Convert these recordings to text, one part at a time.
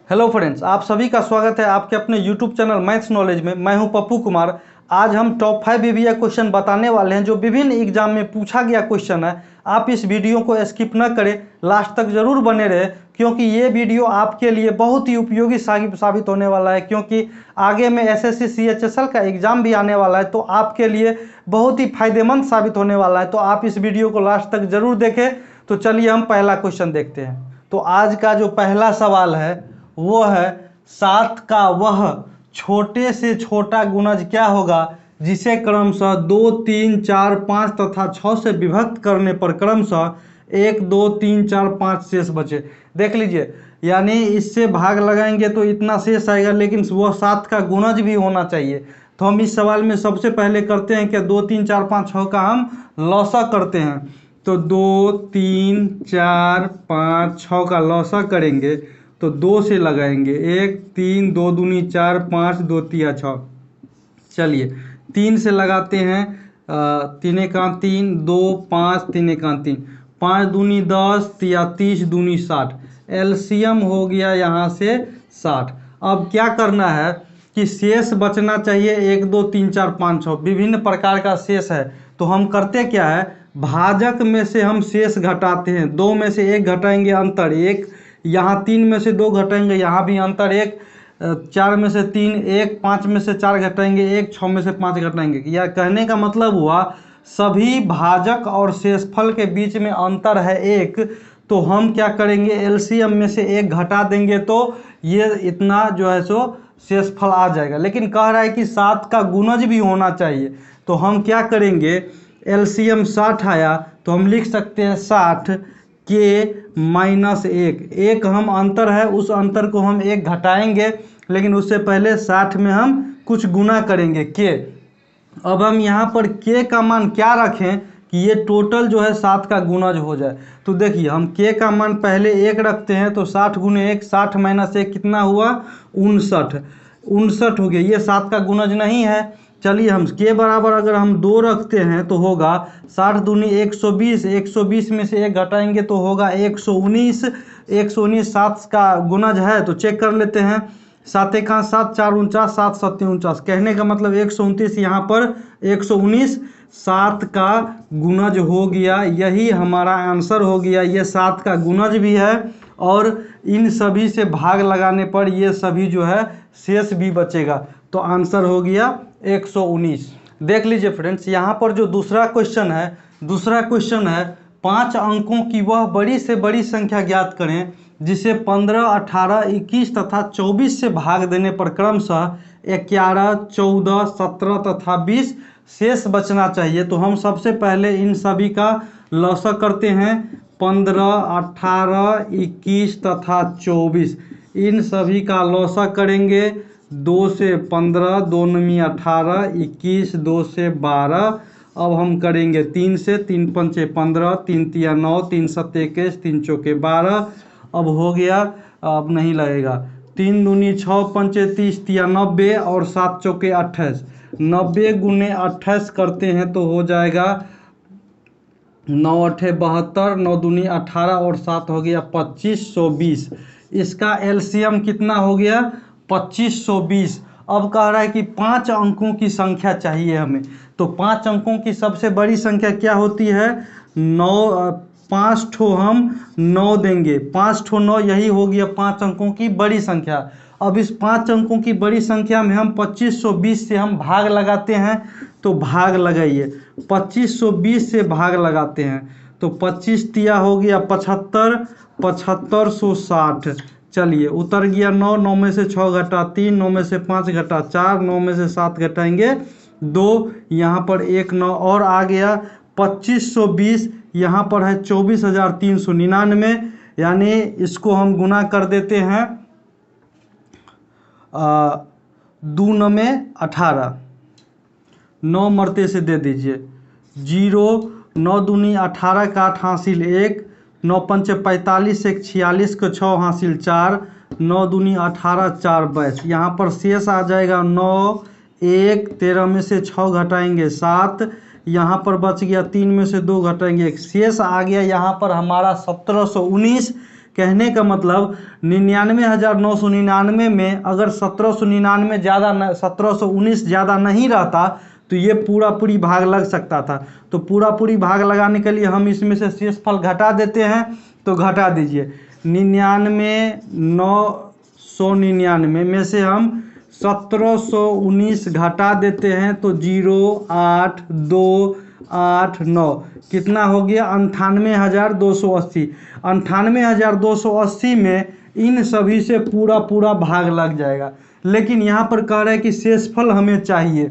Hello friends, आप सभी का स्वागत है आपके अपने यूट्यूब चैनल मैथ्स नॉलेज में। मैं हूं पप्पू कुमार। आज हम टॉप 5 ईवीएस क्वेश्चन बताने वाले हैं जो विभिन्न एग्जाम में पूछा गया क्वेश्चन है। आप इस वीडियो को स्किप न करें, लास्ट तक जरूर बने रहे क्योंकि ये वीडियो आपके लिए बहुत ही उपयोगी साबित होने वाला है। क्योंकि आगे में एसएससी सीएचएसएल का एग्जाम भी आने वाला है, तो आपके लिए बहुत ही फायदेमंद साबित होने वाला है। तो आप इस वीडियो को लास्ट तक जरूर देखें। तो चलिए हम पहला क्वेश्चन देखते हैं। तो आज का जो पहला सवाल है वो है 7 का वह छोटे से छोटा गुणज क्या होगा जिसे क्रमशः 2, 3, 4, 5 तथा 6 से विभक्त करने पर क्रमशः 1, 2, 3, 4, 5 शेष बचे। देख लीजिए, यानी इससे भाग लगाएंगे तो इतना शेष आएगा, लेकिन वह 7 का गुणज भी होना चाहिए। तो हम इस सवाल में सबसे पहले करते हैं कि 2, 3, 4, 5, 6 का हम लौसा करते हैं। तो 2, 3, 4, 5, 6 का लौसा करेंगे तो 2 से लगाएंगे। 1, 3, 2 दूनी 4, 5, 2 तिया 6। चलिए 3 से लगाते हैं। 3 एका 3, 2, 5, 3 एका 3, 5 दूनी 10, तिया 30, दूनी 60। एलसीएम हो गया यहाँ से 60। अब क्या करना है कि शेष बचना चाहिए 1, 2, 3, 4, 5, 6 विभिन्न प्रकार का शेष है। तो हम करते क्या है, भाजक में से हम शेष घटाते हैं। 2 में से 1 घटाएंगे, अंतर 1। यहाँ 3 में से 2 घटाएंगे, यहाँ भी अंतर 1। 4 में से 3 1, 5 में से 4 घटाएंगे 1, 6 में से 5 घटाएंगे। यह कहने का मतलब हुआ सभी भाजक और शेषफल के बीच में अंतर है 1। तो हम क्या करेंगे, एलसीएम में से 1 घटा देंगे तो ये इतना जो है सो शेषफल आ जाएगा। लेकिन कह रहा है कि 7 का गुणज भी होना चाहिए। तो हम क्या करेंगे, एलसीएम 60 आया तो हम लिख सकते हैं 60 के माइनस 1। एक हम अंतर है, उस अंतर को हम 1 घटाएंगे, लेकिन उससे पहले 60 में हम कुछ गुना करेंगे के। अब हम यहाँ पर के का मान क्या रखें कि ये टोटल जो है 7 का गुणज हो जाए। तो देखिए, हम के का मान पहले 1 रखते हैं तो 60 गुने 1, 60 माइनस 1 कितना हुआ, 59। 59 हो गया, ये 7 का गुणज नहीं है। चलिए हम के बराबर अगर हम 2 रखते हैं तो होगा 60 दूनी 120, 120 में से 1 घटाएंगे तो होगा 119। 119 7 का गुणज है तो चेक कर लेते हैं। 7 एका 7, 4 49, 7 7 49। कहने का मतलब 129, यहाँ पर 119 7 का गुणज हो गया। यही हमारा आंसर हो गया। ये 7 का गुणज भी है और इन सभी से भाग लगाने पर ये सभी जो है शेष भी बचेगा। तो आंसर हो गया 119। देख लीजिए फ्रेंड्स, यहाँ पर जो दूसरा क्वेश्चन है 5 अंकों की वह बड़ी से बड़ी संख्या ज्ञात करें जिसे 15, 18, 21 तथा 24 से भाग देने पर क्रमशः 11, 14, 17 तथा 20 शेष बचना चाहिए। तो हम सबसे पहले इन सभी का लौसा करते हैं। 15, 18, 21 तथा 24, इन सभी का लौसा करेंगे। 2 से 15, 2 नमी 18, 21, 2 से 12। अब हम करेंगे 3 से, 3 पंचे 15, 3 तिया 9, 3 सत्ते 21, 3 चौके 12। अब हो गया, अब नहीं लगेगा। 3 दूनी 6 पंचे 30, तिया 90 और 7 चौके 28। 90 गुने 28 करते हैं तो हो जाएगा 9 अठे 72, 9 दूनी 18 और 7 हो गया 2520। इसका एलसीएम कितना हो गया, 2520। अब कह रहा है कि 5 अंकों की संख्या चाहिए हमें। तो 5 अंकों की सबसे बड़ी संख्या क्या होती है, 9। 5 ठो हम 9 देंगे, 5 ठो 9, यही हो गया 5 अंकों की बड़ी संख्या। अब इस 5 अंकों की बड़ी संख्या में हम 2520 से हम भाग लगाते हैं। तो भाग लगाइए, 2520 से भाग लगाते हैं तो 25 तिया हो गया 75, 7560। चलिए उतर गया 9, 9 में से 6 घटा 3, 9 में से 5 घटा 4, 9 में से 7 घटाएंगे 2, यहाँ पर 1 9 और आ गया 2520। यहाँ पर है 24,399, यानी इसको हम गुना कर देते हैं 2 9 18, 9 मरते से दे दीजिए 0। 9 दूनी 18 का 8 हासिल 1, 9 पंचे 45, 1 46 को 6 हासिल 4, 9 दूनी 18, 4 22। यहाँ पर शेष आ जाएगा 9, 1 13 में से 6 घटाएंगे 7, यहाँ पर बच गया 3 में से 2 घटाएंगे 1, शेष आ गया यहाँ पर हमारा 1719। कहने का मतलब 99,999 में अगर 1799 ज़्यादा 1719 ज़्यादा नहीं रहता तो ये पूरा पूरी भाग लग सकता था। तो पूरा पूरी भाग लगाने के लिए हम इसमें से शेषफल घटा देते हैं। तो घटा दीजिए 99,999 में से हम 1719 घटा देते हैं तो 0 8 2 8 9 कितना हो गया 98,280। 98,280 में इन सभी से पूरा पूरा भाग लग जाएगा। लेकिन यहाँ पर कह रहे हैं कि शेषफल हमें चाहिए।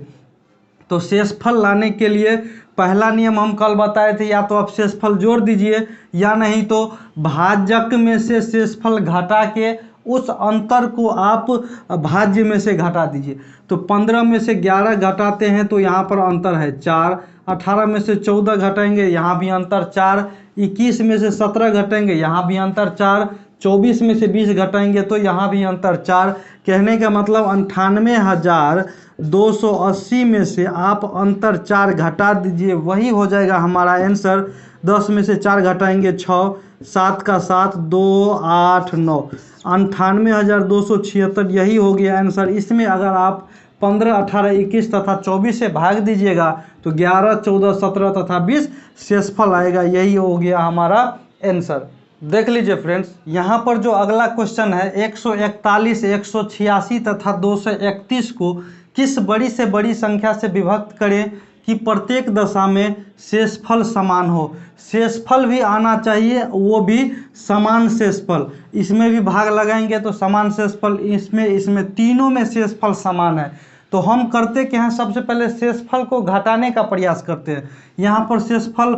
तो शेषफल लाने के लिए पहला नियम हम कल बताए थे, या तो आप शेषफल जोड़ दीजिए या नहीं तो भाजक में से शेषफल घटा के उस अंतर को आप भाज्य में से घटा दीजिए। तो 15 में से 11 घटाते हैं तो यहाँ पर अंतर है 4। 18 में से 14 घटाएंगे, यहाँ भी अंतर 4। 21 में से 17 घटाएंगे, यहाँ भी अंतर 4। 24 में से 20 घटाएंगे तो यहाँ भी अंतर 4। कहने का मतलब 98,280 में से आप अंतर 4 घटा दीजिए, वही हो जाएगा हमारा आंसर। 10 में से 4 घटाएंगे 6, 7 का 7, 2 8 9 98,276 यही हो गया आंसर। इसमें अगर आप 15, 18, 21 तथा 24 से भाग दीजिएगा तो 11, 14, 17 तथा 20 शेषफल आएगा। यही हो गया हमारा आंसर। देख लीजिए फ्रेंड्स, यहाँ पर जो अगला क्वेश्चन है 141, 186 तथा 231 को किस बड़ी से बड़ी संख्या से विभक्त करें कि प्रत्येक दशा में शेषफल समान हो। शेषफल भी आना चाहिए, वो भी समान शेषफल। इसमें भी भाग लगाएंगे तो समान शेषफल, इसमें तीनों में शेषफल समान है। तो हम करते क्या हैं, सबसे पहले शेषफल को घटाने का प्रयास करते हैं। यहाँ पर शेषफल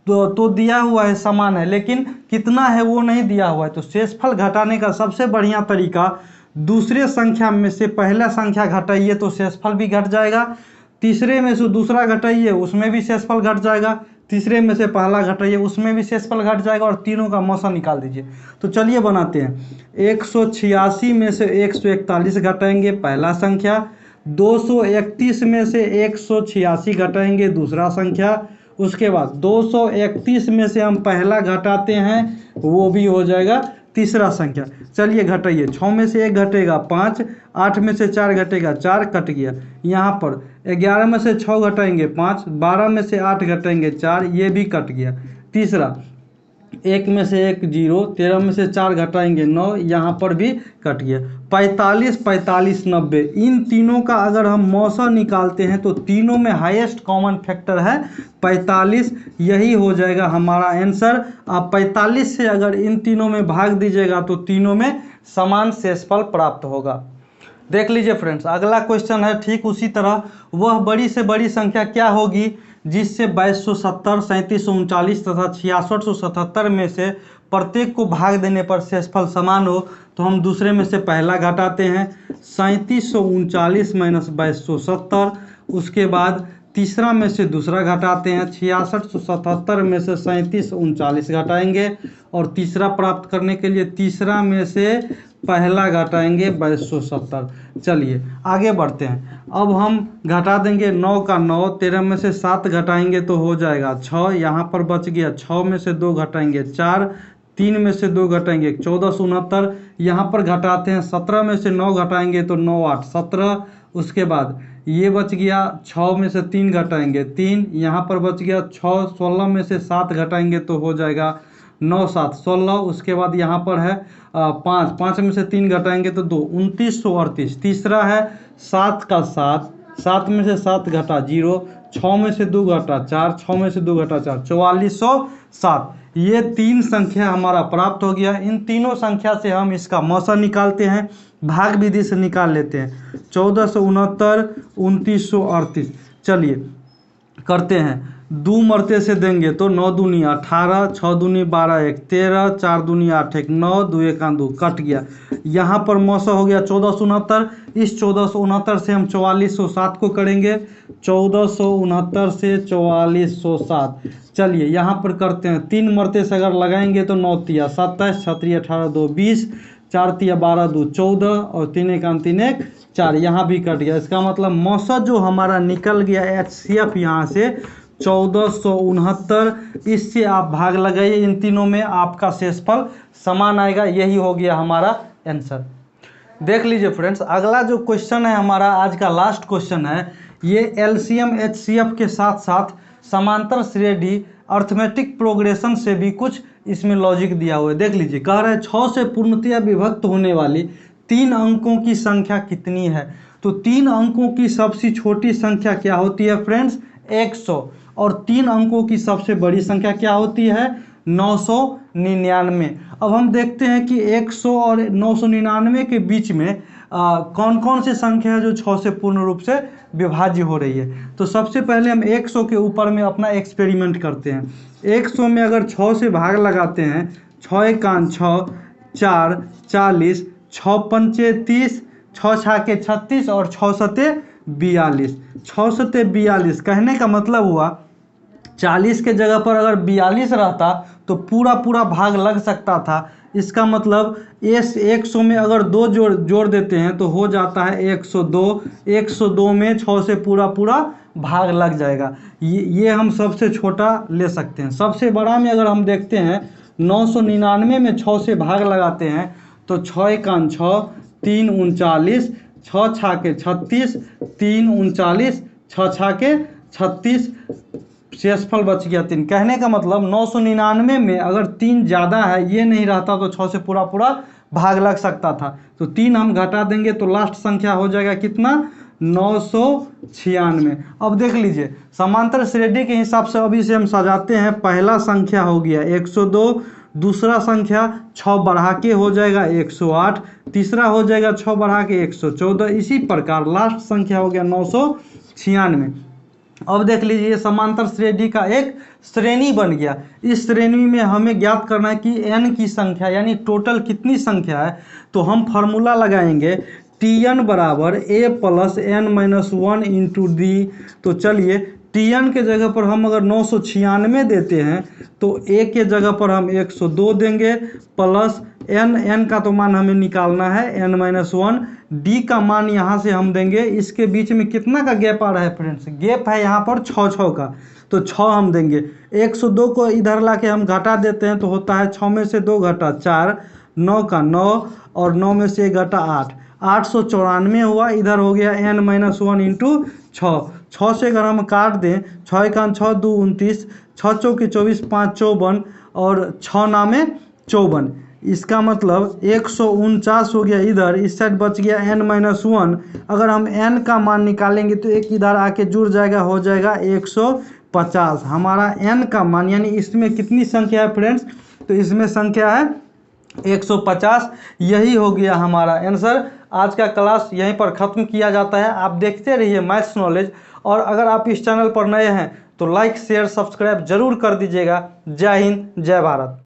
तो दिया हुआ है समान है, लेकिन कितना है वो नहीं दिया हुआ है। तो शेषफल घटाने का सबसे बढ़िया तरीका दूसरे संख्या में से पहला संख्या घटाइए तो शेषफल भी घट जाएगा। तीसरे में से दूसरा घटाइए उसमें भी शेषफल घट जाएगा। तीसरे में से पहला घटाइए उसमें भी शेषफल घट जाएगा और तीनों का मौसा निकाल दीजिए। तो चलिए बनाते हैं। 186 में से 141 घटाएंगे पहला संख्या। 231 में से 186 घटाएंगे दूसरा संख्या। उसके बाद 231 में से हम पहला घटाते हैं, वो भी हो जाएगा तीसरा संख्या। चलिए घटाइए। 6 में से 1 घटेगा 5, 8 में से 4 घटेगा 4, कट गया। यहाँ पर 11 में से 6 घटाएंगे 5, 12 में से 8 घटाएंगे 4, ये भी कट गया। तीसरा 1 में से 1 0, 13 में से 4 घटाएंगे 9, यहाँ पर भी कट गया। 45, 45, 90 इन तीनों का अगर हम मौसा निकालते हैं तो तीनों में हाईएस्ट कॉमन फैक्टर है 45, यही हो जाएगा हमारा आंसर। आप 45 से अगर इन तीनों में भाग दीजिएगा तो तीनों में समान शेषफल प्राप्त होगा। देख लीजिए फ्रेंड्स, अगला क्वेश्चन है ठीक उसी तरह। वह बड़ी से बड़ी संख्या क्या होगी जिससे 2270, 3739 तथा 6677 में से प्रत्येक को भाग देने पर शेषफल समान हो। तो हम दूसरे में से पहला घटाते हैं 3739 माइनस 2270। उसके बाद तीसरा में से दूसरा घटाते हैं 6677 में से 3739 घटाएंगे और तीसरा प्राप्त करने के लिए तीसरा में से पहला घटाएंगे 2270। चलिए आगे बढ़ते हैं। अब हम घटा देंगे 9 का 9, 13 में से 7 घटाएंगे तो हो जाएगा 6, यहाँ पर बच गया। 6 में से 2 घटाएंगे 4, 3 में से 2 घटाएंगे 1469, यहाँ पर घटाते हैं। 17 में से 9 घटाएंगे तो 9 8 17। उसके बाद ये बच गया। 6 में से 3 घटाएंगे 3, यहाँ पर बच गया 6। 16 में से 7 घटाएंगे तो हो जाएगा 9 7 16। उसके बाद यहाँ पर है 5, 5 में से 3 घटाएंगे तो 2, 2938। तीसरा है 7 का 7, 7 में से 7 घटा 0, 6 में से 2 घटा 4, 6 में से 2 घटा 4, 4407। ये 3 संख्या हमारा प्राप्त हो गया। इन तीनों संख्या से हम इसका मौसा निकालते हैं, भाग विधि से निकाल लेते हैं। 1469, 2938। चलिए करते हैं। 2 मरते से देंगे तो 9 दूनी 18, 6 दूनी 12 1 13, 4 दूनी 8 1 9, 2 1 2 कट गया। यहाँ पर मौसा हो गया 1469। इस 1469 से हम 4407 को करेंगे। 1469 से 4407। चलिए यहाँ पर करते हैं। 3 मरते से अगर लगाएंगे तो 9 तिया 27, 6 3 18 2 20, 4 तिया 12 2 14 और 3 1 3 1 4, यहाँ भी कट गया। इसका मतलब मौसा जो हमारा निकल गया HCF यहाँ से 1469। इससे आप भाग लगाइए इन तीनों में, आपका शेषफल समान आएगा। यही हो गया हमारा आंसर। देख लीजिए फ्रेंड्स, अगला जो क्वेश्चन है हमारा आज का लास्ट क्वेश्चन है। ये एलसीएम एचसीएफ के साथ साथ समांतर श्रेणी अर्थमेटिक प्रोग्रेशन से भी कुछ इसमें लॉजिक दिया हुआ है। देख लीजिए, कह रहा है 6 से पूर्णतया विभक्त होने वाली 3 अंकों की संख्या कितनी है। तो 3 अंकों की सबसे छोटी संख्या क्या होती है फ्रेंड्स? 100। और 3 अंकों की सबसे बड़ी संख्या क्या होती है? 999। अब हम देखते हैं कि 100 और 999 के बीच में कौन कौन सी संख्या है जो 6 से पूर्ण रूप से विभाज्य हो रही है। तो सबसे पहले हम 100 के ऊपर में अपना एक्सपेरिमेंट करते हैं। 100 में अगर 6 से भाग लगाते हैं, 6 एकान 6, 4 40, 6 पंचे 30, 6 छाके 36 और 6 सते 42। 6 सते 42 कहने का मतलब हुआ 40 के जगह पर अगर 42 रहता तो पूरा पूरा भाग लग सकता था। इसका मतलब इस 100 में अगर 2 जोड़ देते हैं तो हो जाता है 102। 102 में 6 से पूरा पूरा भाग लग जाएगा। ये हम सबसे छोटा ले सकते हैं। सबसे बड़ा में अगर हम देखते हैं 999 में 6 से भाग लगाते हैं तो 6 एकान 6, 3 39, 6 छाके 36, 3 39, 6 छाके 36, शेषफल बच गया 3। कहने का मतलब 999 में अगर 3 ज़्यादा है, ये नहीं रहता तो 6 से पूरा पूरा भाग लग सकता था। तो 3 हम घटा देंगे तो लास्ट संख्या हो जाएगा कितना? 996। अब देख लीजिए, समांतर श्रेणी के हिसाब से अभी से हम सजाते हैं। पहला संख्या हो गया 102, दूसरा संख्या 6 बढ़ा के हो जाएगा 108, तीसरा हो जाएगा 6 बढ़ा के 114। इसी प्रकार लास्ट संख्या हो गया 996। अब देख लीजिए, समांतर श्रेणी का एक श्रेणी बन गया। इस श्रेणी में हमें ज्ञात करना है कि n की संख्या यानी टोटल कितनी संख्या है। तो हम फार्मूला लगाएंगे Tn बराबर a plus n minus 1 into D. तो चलिए, Tn के जगह पर हम अगर 996 देते हैं तो a के जगह पर हम 102 देंगे, प्लस n का तो मान हमें निकालना है n माइनस 1। d का मान यहाँ से हम देंगे। इसके बीच में कितना का गैप आ रहा है फ्रेंड्स? गैप है यहाँ पर 6 का, तो 6 हम देंगे। 102 को इधर ला के हम घटा देते हैं तो होता है 6 में से 2 घटा 4, 9 का 9 और 9 में से 1 घटा 8, 894 हुआ। इधर हो गया n माइनस 1 इंटू 6। 6 से अगर हम काट दें, 6 एकान 6, 2 29, 6 चौके 24, 5 54 और 6 नामे 54। इसका मतलब 149 हो गया। इधर इस साइड बच गया n माइनस 1। अगर हम n का मान निकालेंगे तो एक इधर आके जुड़ जाएगा, हो जाएगा 150। हमारा n का मान यानी इसमें कितनी संख्या है फ्रेंड्स? तो इसमें संख्या है 150। यही हो गया हमारा आंसर। आज का क्लास यहीं पर ख़त्म किया जाता है। आप देखते रहिए मैथ्स नॉलेज, और अगर आप इस चैनल पर नए हैं तो लाइक शेयर सब्सक्राइब जरूर कर दीजिएगा। जय हिंद, जय भारत।